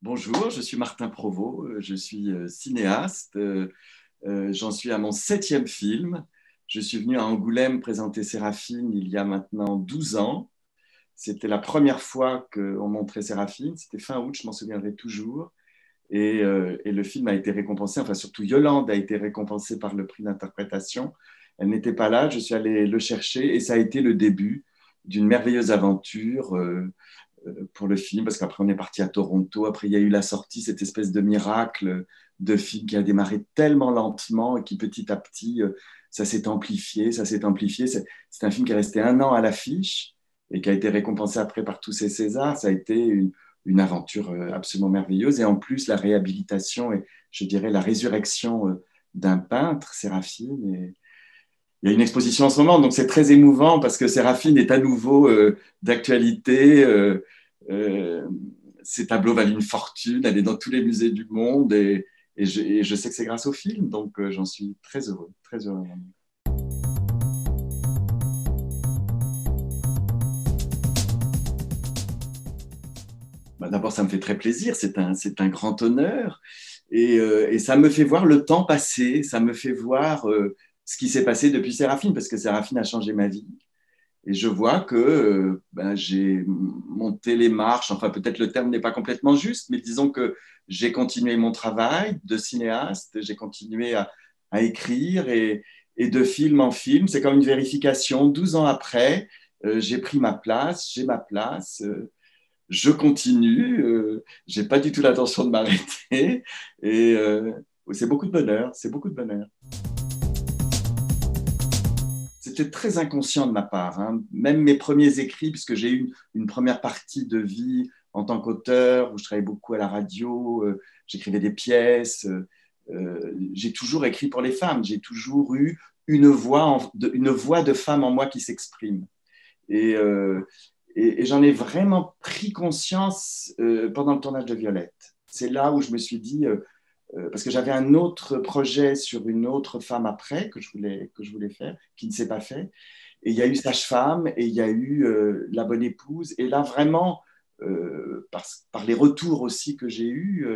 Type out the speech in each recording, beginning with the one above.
Bonjour, je suis Martin Provost, je suis cinéaste. J'en suis à mon 7e film. Je suis venu à Angoulême présenter Séraphine il y a maintenant 12 ans. C'était la première fois qu'on montrait Séraphine. C'était fin août, je m'en souviendrai toujours. Et le film a été récompensé, enfin surtout Yolande a été récompensée par le prix d'interprétation. Elle n'était pas là, je suis allé le chercher et ça a été le début d'une merveilleuse aventure pour le film, parce qu'après on est parti à Toronto, après il y a eu la sortie, cette espèce de miracle de film qui a démarré tellement lentement et qui petit à petit, ça s'est amplifié, ça s'est amplifié. C'est un film qui est resté 1 an à l'affiche et qui a été récompensé après par tous ces Césars. Ça a été une aventure absolument merveilleuse et en plus la réhabilitation et je dirais la résurrection d'un peintre, Séraphine. Et il y a une exposition en ce moment, donc c'est très émouvant parce que Séraphine est à nouveau d'actualité. Euh, Ces tableaux valent une fortune, elle est dans tous les musées du monde et je sais que c'est grâce au film, donc j'en suis très heureux, très heureux. Bah, d'abord, ça me fait très plaisir, c'est un grand honneur et ça me fait voir le temps passer, ça me fait voir ce qui s'est passé depuis Séraphine, parce que Séraphine a changé ma vie. Et je vois que ben, j'ai monté les marches, enfin peut-être le terme n'est pas complètement juste, mais disons que j'ai continué mon travail de cinéaste, j'ai continué à écrire et de film en film, c'est comme une vérification. 12 ans après, j'ai pris ma place, j'ai ma place, je continue, j'ai pas du tout l'intention de m'arrêter et c'est beaucoup de bonheur, c'est beaucoup de bonheur. C'était très inconscient de ma part, hein. Même mes premiers écrits, puisque j'ai eu une première partie de vie en tant qu'auteur, où je travaillais beaucoup à la radio, j'écrivais des pièces, j'ai toujours écrit pour les femmes, j'ai toujours eu une voix de femme en moi qui s'exprime. Et, euh, et j'en ai vraiment pris conscience pendant le tournage de Violette. C'est là où je me suis dit, parce que j'avais un autre projet sur une autre femme après que je voulais faire, qui ne s'est pas fait. Et il y a eu Sage-Femme et il y a eu La Bonne Épouse. Et là, vraiment, par les retours aussi que j'ai eus,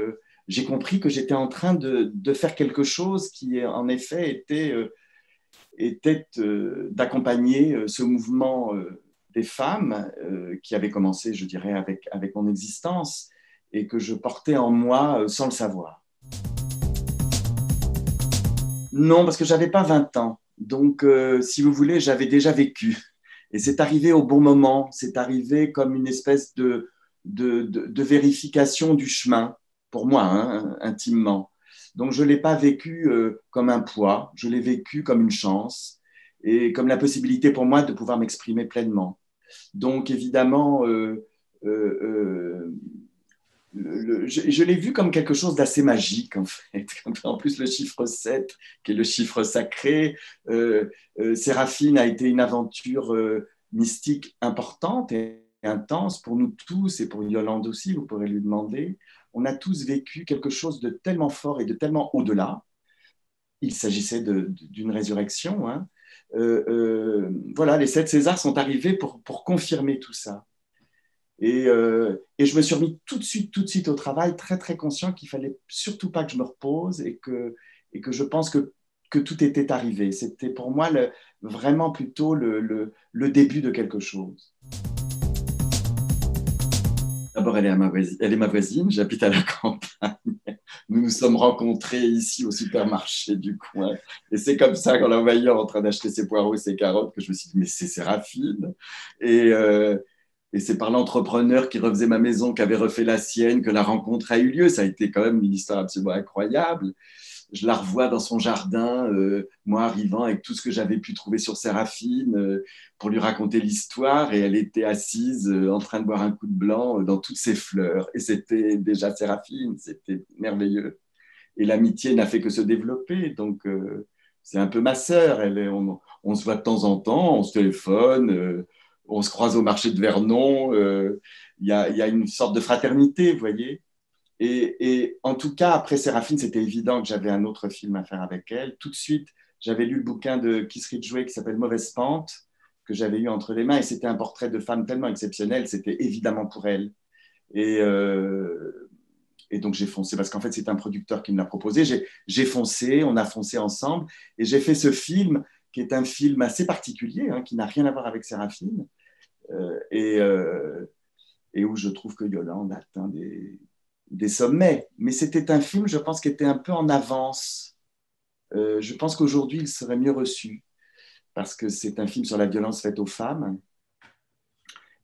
j'ai compris que j'étais en train de faire quelque chose qui, en effet, était d'accompagner ce mouvement des femmes qui avait commencé, je dirais, avec mon existence et que je portais en moi sans le savoir. Non, parce que j'avais pas 20 ans. Donc, si vous voulez, j'avais déjà vécu. Et c'est arrivé au bon moment. C'est arrivé comme une espèce de vérification du chemin, pour moi, hein, intimement. Donc, je ne l'ai pas vécu comme un poids. Je l'ai vécu comme une chance et comme la possibilité pour moi de pouvoir m'exprimer pleinement. Donc, évidemment, je l'ai vu comme quelque chose d'assez magique, en fait. En plus, le chiffre 7, qui est le chiffre sacré, Séraphine a été une aventure mystique importante et intense pour nous tous et pour Yolande aussi, vous pourrez lui demander. On a tous vécu quelque chose de tellement fort et de tellement au-delà. Il s'agissait d'une résurrection, hein. Voilà, les 7 Césars sont arrivés pour confirmer tout ça. Et je me suis remis tout de suite au travail, très, très conscient qu'il fallait surtout pas que je me repose et que je pense que tout était arrivé. C'était pour moi vraiment plutôt le début de quelque chose. D'abord, elle est ma voisine, j'habite à la campagne. Nous nous sommes rencontrés ici au supermarché du coin. Et c'est comme ça, qu'en la voyant en train d'acheter ses poireaux et ses carottes, que je me suis dit, mais c'est Séraphine. Et, euh, et c'est par l'entrepreneur qui refaisait ma maison, qui avait refait la sienne, que la rencontre a eu lieu. Ça a été quand même une histoire absolument incroyable. Je la revois dans son jardin, moi arrivant avec tout ce que j'avais pu trouver sur Séraphine pour lui raconter l'histoire. Et elle était assise en train de boire un coup de blanc dans toutes ses fleurs. Et c'était déjà Séraphine, c'était merveilleux. Et l'amitié n'a fait que se développer. Donc, c'est un peu ma sœur. On se voit de temps en temps, on se téléphone, on se croise au marché de Vernon. Il y a une sorte de fraternité, vous voyez. Et en tout cas, après Séraphine, c'était évident que j'avais un autre film à faire avec elle. Tout de suite, j'avais lu le bouquin de Kiss Ridgway qui s'appelle Mauvaise Pente, que j'avais eu entre les mains. Et c'était un portrait de femme tellement exceptionnel, c'était évidemment pour elle. Et, Et donc j'ai foncé, parce qu'en fait c'est un producteur qui me l'a proposé. J'ai foncé, on a foncé ensemble, et j'ai fait ce film qui est un film assez particulier, hein, qui n'a rien à voir avec Séraphine, euh, et, euh, et où je trouve que Yolande atteint des sommets. Mais c'était un film, je pense, qui était un peu en avance. Je pense qu'aujourd'hui, il serait mieux reçu, parce que c'est un film sur la violence faite aux femmes,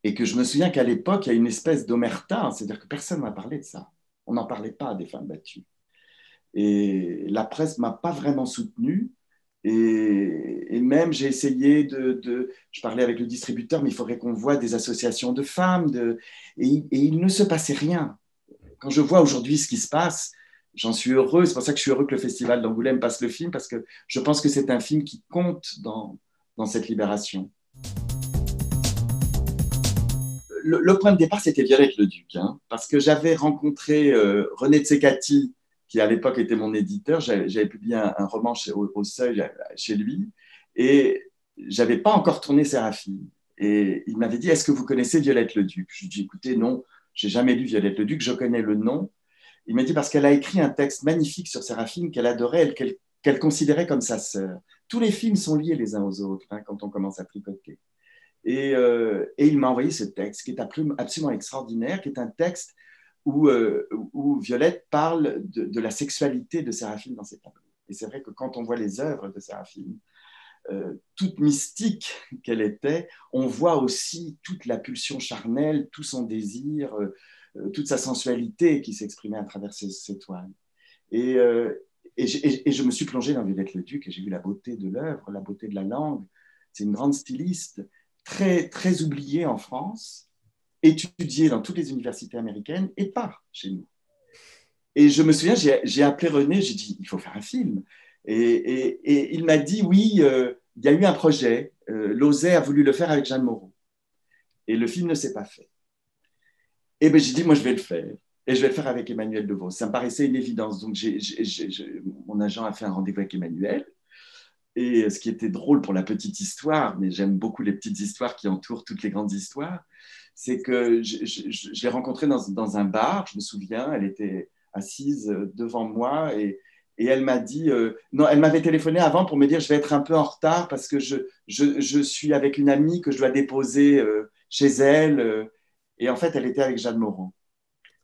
et que je me souviens qu'à l'époque, il y a une espèce d'omerta, c'est-à-dire que personne n'a parlé de ça. On n'en parlait pas des femmes battues. Et la presse ne m'a pas vraiment soutenu. Et même, j'ai essayé je parlais avec le distributeur, mais il faudrait qu'on voit des associations de femmes. Et il ne se passait rien. Quand je vois aujourd'hui ce qui se passe, j'en suis heureux. C'est pour ça que je suis heureux que le Festival d'Angoulême passe le film, parce que je pense que c'est un film qui compte dans cette libération. Le point de départ, c'était Violette Leduc, hein, parce que j'avais rencontré René Tsekati, qui à l'époque était mon éditeur. J'avais publié un roman au Seuil chez lui, et j'avais pas encore tourné Séraphine. Et il m'avait dit, est-ce que vous connaissez Violette Leduc? Je lui ai dit, écoutez, non, j'ai jamais lu Violette Leduc, je connais le nom. Il m'a dit, parce qu'elle a écrit un texte magnifique sur Séraphine qu'elle adorait, qu'elle considérait comme sa sœur. Tous les films sont liés les uns aux autres, hein, quand on commence à tricoter. Et il m'a envoyé ce texte qui est absolument extraordinaire, qui est un texte où Violette parle de la sexualité de Séraphine dans ses tableaux. Et c'est vrai que quand on voit les œuvres de Séraphine, toute mystique qu'elle était, on voit aussi toute la pulsion charnelle, tout son désir, toute sa sensualité qui s'exprimait à travers ses toiles. Et, et je me suis plongé dans Violette Leduc et j'ai vu la beauté de l'œuvre, la beauté de la langue. C'est une grande styliste, très, très oubliée en France, étudiée dans toutes les universités américaines et pas chez nous. Et je me souviens, j'ai appelé René, j'ai dit, il faut faire un film. Et il m'a dit, oui, il y a eu un projet. Lauzet a voulu le faire avec Jeanne Moreau. Et le film ne s'est pas fait. Et ben, j'ai dit, moi, je vais le faire. Et je vais le faire avec Emmanuel Devos. Ça me paraissait une évidence. Donc, mon agent a fait un rendez-vous avec Emmanuel. Et ce qui était drôle pour la petite histoire, mais j'aime beaucoup les petites histoires qui entourent toutes les grandes histoires, c'est que je l'ai rencontrée dans un bar, je me souviens, elle était assise devant moi et elle m'a dit, non, elle m'avait téléphoné avant pour me dire je vais être un peu en retard parce que je suis avec une amie que je dois déposer chez elle. Et en fait, elle était avec Jeanne Moreau.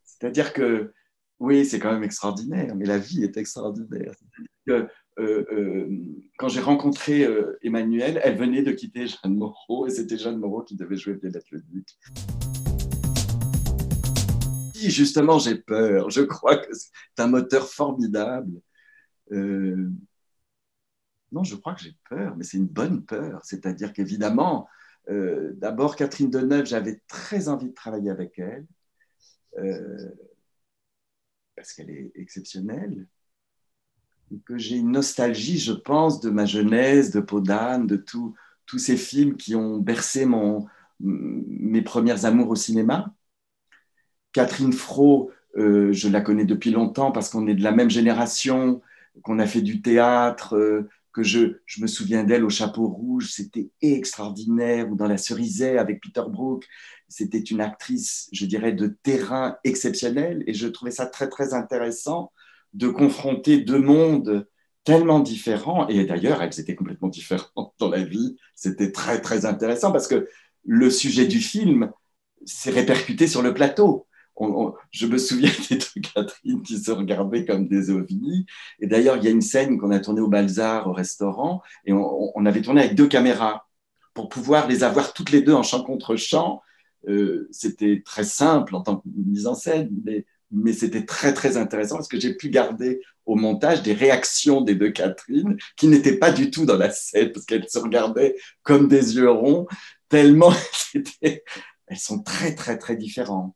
C'est-à-dire que, oui, c'est quand même extraordinaire, mais la vie est extraordinaire. Que, quand j'ai rencontré Emmanuel, elle venait de quitter Jeanne Moreau et c'était Jeanne Moreau qui devait jouer Violette Leduc. Si justement j'ai peur, je crois que c'est un moteur formidable. Euh, non, je crois que j'ai peur, mais c'est une bonne peur. C'est-à-dire qu'évidemment, d'abord Catherine Deneuve, j'avais très envie de travailler avec elle euh, parce qu'elle est exceptionnelle. Que j'ai une nostalgie, je pense, de ma jeunesse, de Peau d'âne, de tous ces films qui ont bercé mes premières amours au cinéma. Catherine Frot, je la connais depuis longtemps parce qu'on est de la même génération, qu'on a fait du théâtre, que je me souviens d'elle au Chapeau Rouge, c'était extraordinaire, ou dans La Cerisay avec Peter Brook, c'était une actrice, je dirais, de terrain exceptionnelle, et je trouvais ça très, très intéressant de confronter deux mondes tellement différents, et d'ailleurs, elles étaient complètement différentes dans la vie, c'était très, très intéressant, parce que le sujet du film s'est répercuté sur le plateau. Je me souviens des deux Catherine qui se regardaient comme des ovnis. Et d'ailleurs, il y a une scène qu'on a tournée au Balzar, au restaurant, et on avait tourné avec deux caméras pour pouvoir les avoir toutes les deux en champ contre champ. C'était très simple en tant que mise en scène, mais c'était très, très intéressant parce que j'ai pu garder au montage des réactions des deux Catherine qui n'étaient pas du tout dans la scène parce qu'elles se regardaient comme des yeux ronds, tellement elles sont très, très, très différentes.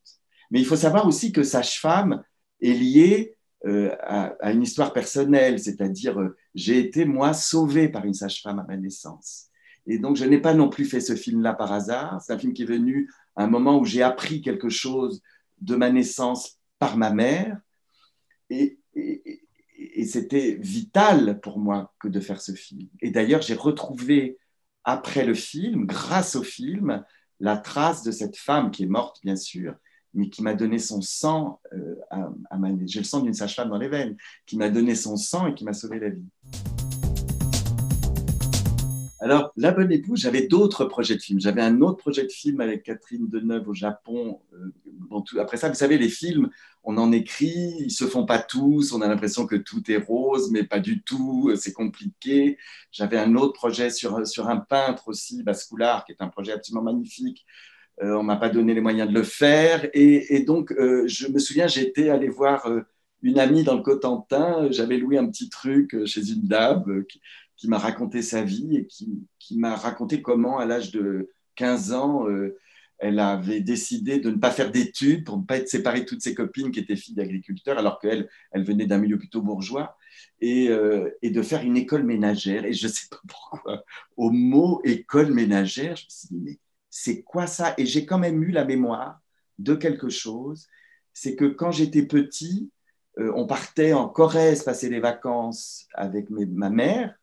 Mais il faut savoir aussi que Sage-Femme est liée à une histoire personnelle, c'est-à-dire j'ai été, moi, sauvée par une sage-femme à ma naissance. Et donc, je n'ai pas non plus fait ce film-là par hasard. C'est un film qui est venu à un moment où j'ai appris quelque chose de ma naissance par ma mère. Et c'était vital pour moi que de faire ce film. Et d'ailleurs, j'ai retrouvé, après le film, grâce au film, la trace de cette femme qui est morte, bien sûr, mais qui m'a donné son sang. J'ai le sang d'une sage-femme dans les veines, qui m'a donné son sang et qui m'a sauvé la vie. Alors, La Bonne Épouse, j'avais d'autres projets de films. J'avais un autre projet de film avec Catherine Deneuve au Japon. Après ça, vous savez, les films, on en écrit, ils ne se font pas tous, on a l'impression que tout est rose, mais pas du tout, c'est compliqué. J'avais un autre projet sur un peintre aussi, Bascoulard, qui est un projet absolument magnifique. On ne m'a pas donné les moyens de le faire. Et donc, je me souviens, j'étais allé voir une amie dans le Cotentin. J'avais loué un petit truc chez une dame qui m'a raconté sa vie et qui m'a raconté comment, à l'âge de 15 ans, elle avait décidé de ne pas faire d'études pour ne pas être séparée de toutes ses copines qui étaient filles d'agriculteurs, alors qu'elle venait d'un milieu plutôt bourgeois, et de faire une école ménagère. Et je ne sais pas pourquoi, au mot école ménagère, je me suis dit, mais c'est quoi ça? Et j'ai quand même eu la mémoire de quelque chose, c'est que quand j'étais petit, on partait en Corrèze passer les vacances avec ma mère,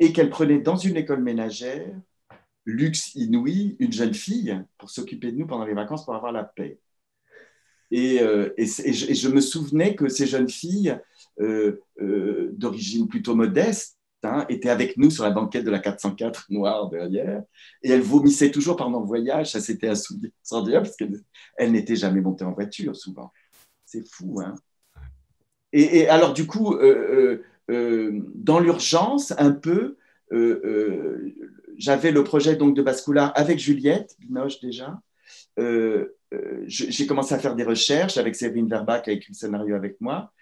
et qu'elle prenait dans une école ménagère, luxe inouï, une jeune fille pour s'occuper de nous pendant les vacances pour avoir la paix. Et je me souvenais que ces jeunes filles, d'origine plutôt modeste, étaient avec nous sur la banquette de la 404 noire derrière, et elles vomissaient toujours pendant le voyage. Ça, c'était un souvenir sans dire, parce qu'elles n'étaient jamais montées en voiture, souvent. C'est fou, hein. Et alors, du coup, dans l'urgence, un peu, j'avais le projet donc de Bascoulard avec Juliette Binoche déjà. J'ai commencé à faire des recherches avec Séverine Verbach qui a écrit le scénario avec moi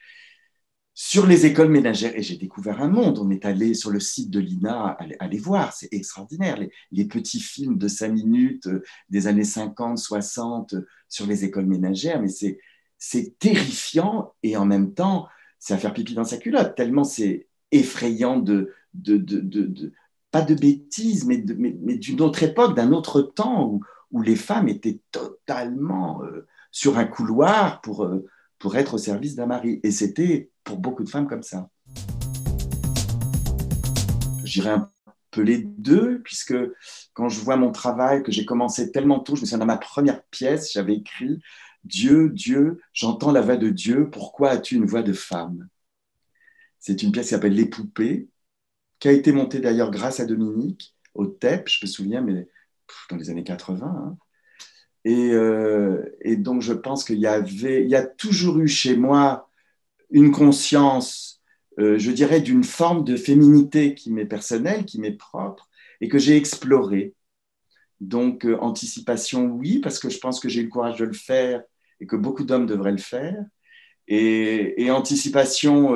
sur les écoles ménagères et j'ai découvert un monde. On est allé sur le site de l'INA, aller voir, c'est extraordinaire. Les petits films de 5 minutes des années 50, 60 sur les écoles ménagères, mais c'est terrifiant et en même temps, c'est à faire pipi dans sa culotte, tellement c'est effrayant pas de bêtises, mais d'une autre époque, d'un autre temps où les femmes étaient totalement sur un couloir pour être au service d'un mari. Et c'était pour beaucoup de femmes comme ça. J'irais un peu les deux, puisque quand je vois mon travail, que j'ai commencé tellement tôt, je me souviens dans ma première pièce, j'avais écrit « Dieu, Dieu, j'entends la voix de Dieu, pourquoi as-tu une voix de femme ?» C'est une pièce qui s'appelle « Les poupées », qui a été montée d'ailleurs grâce à Dominique, au TEP, je me souviens, mais dans les années 80. Hein. Et donc, je pense qu'il y a toujours eu chez moi une conscience, je dirais, d'une forme de féminité qui m'est personnelle, qui m'est propre, et que j'ai explorée. Donc, anticipation, oui, parce que je pense que j'ai eu le courage de le faire et que beaucoup d'hommes devraient le faire. Et anticipation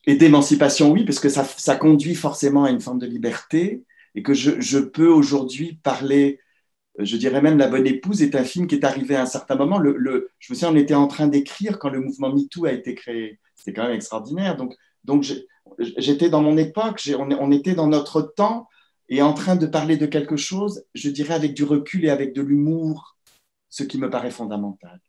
et d'émancipation, oui, parce que ça conduit forcément à une forme de liberté et que je peux aujourd'hui parler, je dirais même La Bonne Épouse est un film qui est arrivé à un certain moment. Je me souviens, on était en train d'écrire quand le mouvement MeToo a été créé. C'était quand même extraordinaire. Donc j'étais dans mon époque, on était dans notre temps et en train de parler de quelque chose, je dirais avec du recul et avec de l'humour, ce qui me paraît fondamental.